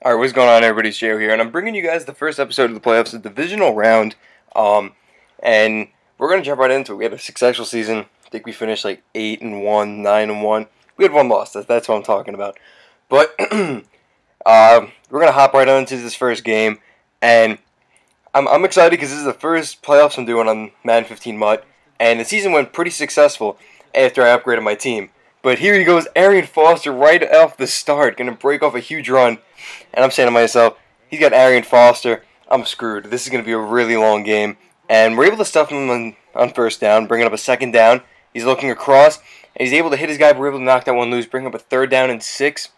Alright, what's going on, everybody? It's Joe here, and I'm bringing you guys the first episode of the playoffs, the divisional round, and we're going to jump right into it. We had a successful season. I think we finished like 8-1, 9-1. We had one loss. That's what I'm talking about. But we're going to hop right into this first game, and I'm excited because this is the first playoffs I'm doing on Madden 15 MUT, and the season went pretty successful after I upgraded my team. But here he goes, Arian Foster right off the start, going to break off a huge run. And I'm saying to myself, he's got Arian Foster, I'm screwed. This is going to be a really long game. And we're able to stuff him on first down, bringing up a second down. He's looking across, and he's able to hit his guy, but we're able to knock that one loose, bring up a third down and 6.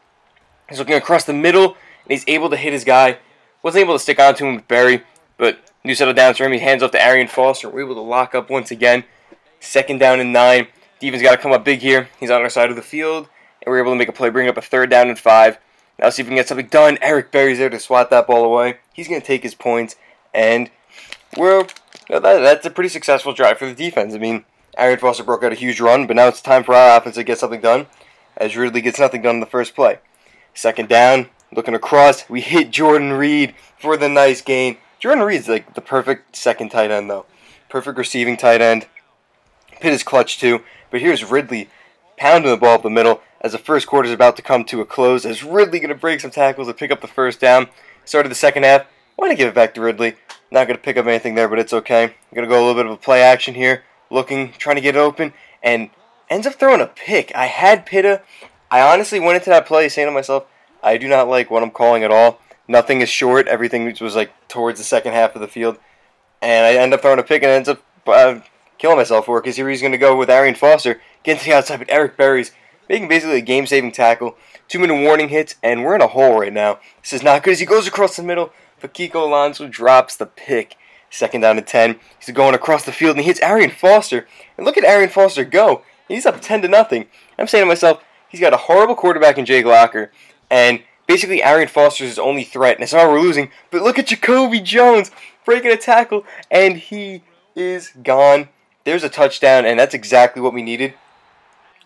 He's looking across the middle, and he's able to hit his guy. Wasn't able to stick on to him with Barry, but new settle down for him. He hands off to Arian Foster. We're able to lock up once again. Second down and 9. Defense got to come up big here. He's on our side of the field, and we're able to make a play, bring up a third down and 5. Now see if we can get something done. Eric Berry's there to swat that ball away. He's going to take his points, and that's a pretty successful drive for the defense. I mean, Arian Foster broke out a huge run, but now it's time for our offense to get something done, as Ridley gets nothing done in the first play. Second down, looking across, we hit Jordan Reed for the nice gain. Jordan Reed's like the perfect second tight end, though. Perfect receiving tight end. Pitt is clutch, too. But here's Ridley pounding the ball up the middle as the first quarter is about to come to a close. As Ridley going to break some tackles and pick up the first down. Started the second half. Why not give it back to Ridley? Not going to pick up anything there, but it's okay. I'm going to go a little bit of a play action here. Looking, trying to get it open, and ends up throwing a pick. I had Pitta. I honestly went into that play saying to myself, I do not like what I'm calling at all. Nothing is short. Everything was like towards the second half of the field. And I end up throwing a pick and ends up killing myself for it, because here he's going to go with Arian Foster, getting to the outside, but Eric Berry's making basically a game-saving tackle. 2-minute warning hits, and we're in a hole right now. This is not good as he goes across the middle, but Kiko Alonso drops the pick. Second down and 10. He's going across the field, and he hits Arian Foster. And look at Arian Foster go. He's up 10-0. I'm saying to myself, he's got a horrible quarterback in Jake Locker, and basically Arian Foster's his only threat. And it's not we're losing, but look at Jacoby Jones breaking a tackle, and he is gone. There's a touchdown, and that's exactly what we needed.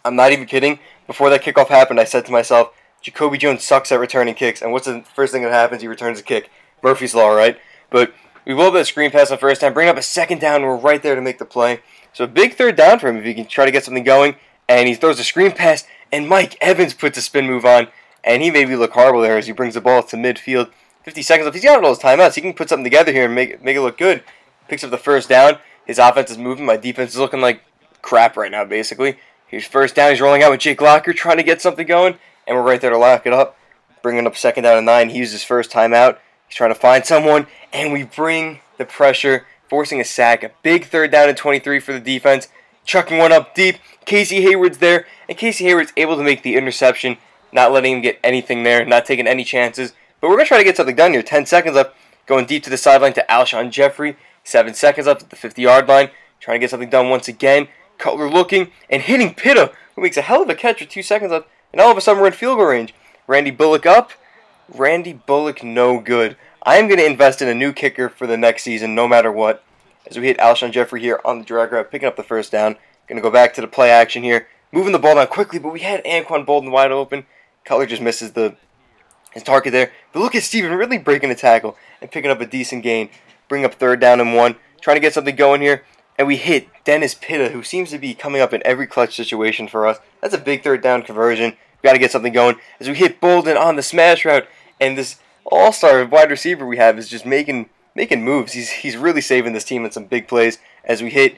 I'm not even kidding. Before that kickoff happened, I said to myself, Jacoby Jones sucks at returning kicks, and what's the first thing that happens? He returns a kick. Murphy's Law, right? But we will have that screen pass on first time, bring up a second down, and we're right there to make the play. So a big third down for him if he can try to get something going, and he throws a screen pass, and Mike Evans puts a spin move on, and he made me look horrible there as he brings the ball to midfield. 50 seconds left. He's got all his timeouts. He can put something together here and make it look good. Picks up the first down. His offense is moving. My defense is looking like crap right now, basically. Here's first down. He's rolling out with Jake Locker, trying to get something going. And we're right there to lock it up. Bringing up second down and 9. He used his first timeout. He's trying to find someone. And we bring the pressure, forcing a sack. A big third down and 23 for the defense. Chucking one up deep. Casey Hayward's there. And Casey Hayward's able to make the interception. Not letting him get anything there. Not taking any chances. But we're going to try to get something done here. 10 seconds left. Going deep to the sideline to Alshon Jeffrey. 7 seconds left at the 50-yard line. Trying to get something done once again. Cutler looking and hitting Pitta, who makes a hell of a catch with 2 seconds left. And all of a sudden we're in field goal range. Randy Bullock up. Randy Bullock no good. I am going to invest in a new kicker for the next season, no matter what. As we hit Alshon Jeffrey here on the drag route, picking up the first down. Going to go back to the play action here. Moving the ball down quickly, but we had Anquan Bolden wide open. Cutler just misses his target there. But look at Stephen Ridley breaking a tackle and picking up a decent gain. Bring up third down and 1. Trying to get something going here. And we hit Dennis Pitta, who seems to be coming up in every clutch situation for us. That's a big third down conversion. We've got to get something going. As we hit Bolden on the smash route. And this all-star wide receiver we have is just making moves. He's really saving this team in some big plays. As we hit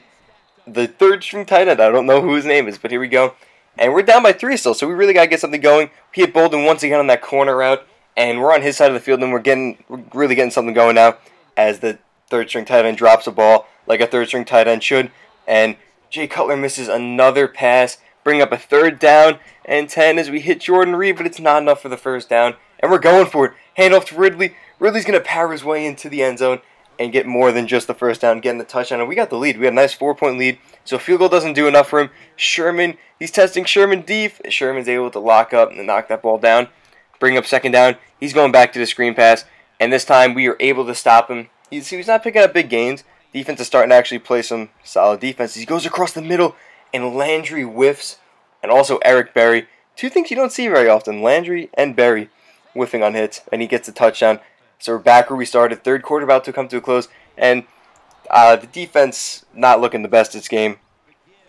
the third-string tight end. I don't know who his name is, but here we go. And we're down by 3 still, so we really got to get something going. We hit Bolden once again on that corner route. And we're on his side of the field, and we're really getting something going now. As the third-string tight end drops a ball like a third-string tight end should. And Jay Cutler misses another pass. Bring up a third down and 10 as we hit Jordan Reed, but it's not enough for the first down. And we're going for it. Hand off to Ridley. Ridley's going to power his way into the end zone and get more than just the first down, getting the touchdown. And we got the lead. We had a nice 4-point lead. So field goal doesn't do enough for him. Sherman, he's testing Sherman deep. Sherman's able to lock up and knock that ball down. Bring up second down. He's going back to the screen pass. And this time we are able to stop him. He's not picking up big gains. Defense is starting to actually play some solid defense. He goes across the middle, and Landry whiffs, and also Eric Berry. 2 things you don't see very often, Landry and Berry. whiffing on hits, and he gets a touchdown. So we're back where we started. Third quarter about to come to a close, and the defense not looking the best this game,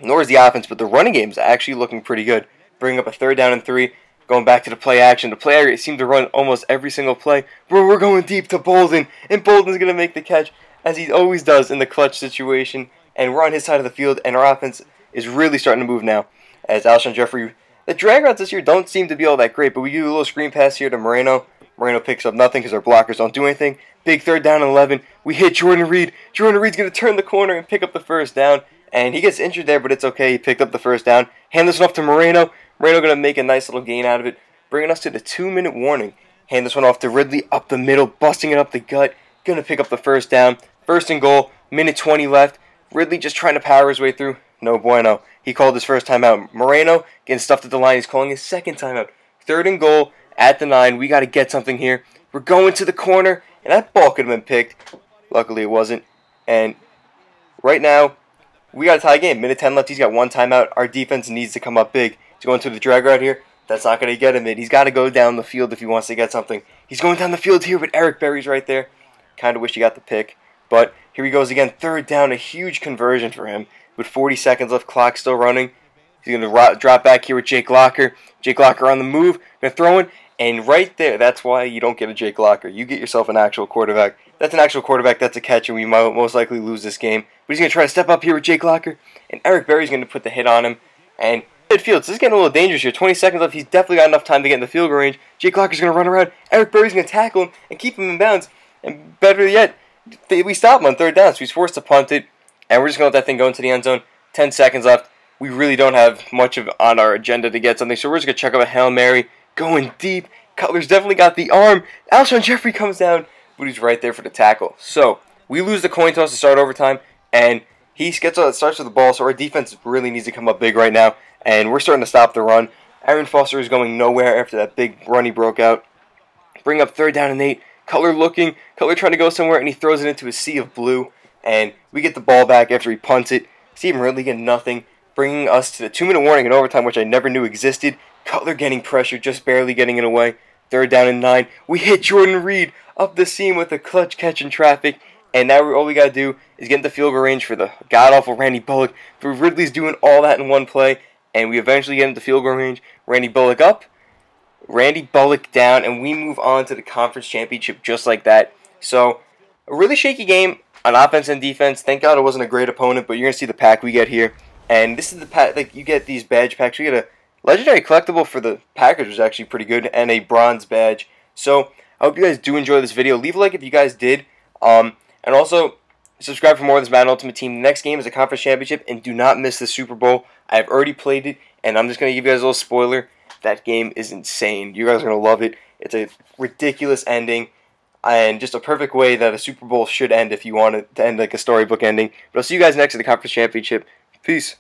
nor is the offense, but the running game is actually looking pretty good. Bringing up a 3rd down and 3, going back to the play action. The player seemed to run almost every single play. We're going deep to Bolden, and Bolden's going to make the catch, as he always does in the clutch situation. And we're on his side of the field, and our offense is really starting to move now. As Alshon Jeffrey, the drag routes this year don't seem to be all that great, but we do a little screen pass here to Moreno. Moreno picks up nothing because our blockers don't do anything. Big 3rd down and 11. We hit Jordan Reed. Jordan Reed's going to turn the corner and pick up the 1st down. And he gets injured there, but it's okay. He picked up the 1st down. Hand this one off to Moreno. Moreno going to make a nice little gain out of it, bringing us to the 2-minute warning. Hand this one off to Ridley up the middle, busting it up the gut. Going to pick up the 1st down. 1st and goal. Minute 20 left. Ridley just trying to power his way through. No bueno. He called his 1st timeout. Moreno getting stuffed at the line. He's calling his 2nd timeout. 3rd and goal at the 9. We got to get something here. We're going to the corner, and that ball could have been picked. Luckily, it wasn't. And right now, we got a tie game. Minute 10 left. He's got 1 timeout. Our defense needs to come up big. He's going to the drag route here. That's not going to get him in. He's got to go down the field if he wants to get something. He's going down the field here, but Eric Berry's right there. Kind of wish he got the pick. But here he goes again. 3rd down. A huge conversion for him. With 40 seconds left. Clock still running. He's going to drop back here with Jake Locker. Jake Locker on the move. Going to throw in. And right there, that's why you don't get a Jake Locker. You get yourself an actual quarterback. That's an actual quarterback. That's a catch, and we might most likely lose this game. But he's going to try to step up here with Jake Locker. And Eric Berry's going to put the hit on him. And midfield. So this is getting a little dangerous here. 20 seconds left. He's definitely got enough time to get in the field goal range. Jake Locker's going to run around. Eric Berry's going to tackle him and keep him in bounds. And better yet, we stop him on 3rd down. So he's forced to punt it. And we're just going to let that thing go into the end zone. 10 seconds left. We really don't have much on our agenda to get something. So we're just going to check out a Hail Mary. Going deep. Cutler's definitely got the arm. Alshon Jeffrey comes down, but he's right there for the tackle. So we lose the coin toss to start overtime, and he starts with the ball. So our defense really needs to come up big right now, and we're starting to stop the run. Aaron Foster is going nowhere after that big run he broke out. Bring up 3rd down and 8. Cutler looking. Cutler trying to go somewhere, and he throws it into a sea of blue. And we get the ball back after he punts it. Stephen Ridley getting nothing, bringing us to the 2-minute warning in overtime, which I never knew existed. Cutler getting pressure, just barely getting it away. 3rd down and 9. We hit Jordan Reed up the seam with a clutch catch in traffic. And now all we got to do is get in the field goal range for the god-awful Randy Bullock. For Ridley's doing all that in one play. And we eventually get into field goal range. Randy Bullock up. Randy Bullock down. And we move on to the conference championship just like that. So, a really shaky game on offense and defense. Thank God it wasn't a great opponent. But you're going to see the pack we get here. And this is the pack. Like, you get these badge packs. We get a legendary collectible for the Packers was actually pretty good, and a bronze badge. So I hope you guys do enjoy this video. Leave a like if you guys did, and also subscribe for more of this Madden Ultimate Team. The next game is a conference championship, and do not miss the Super Bowl. I have already played it, and I'm just going to give you guys a little spoiler. That game is insane. You guys are going to love it. It's a ridiculous ending, and just a perfect way that a Super Bowl should end if you want it to end like a storybook ending. But I'll see you guys next at the conference championship. Peace.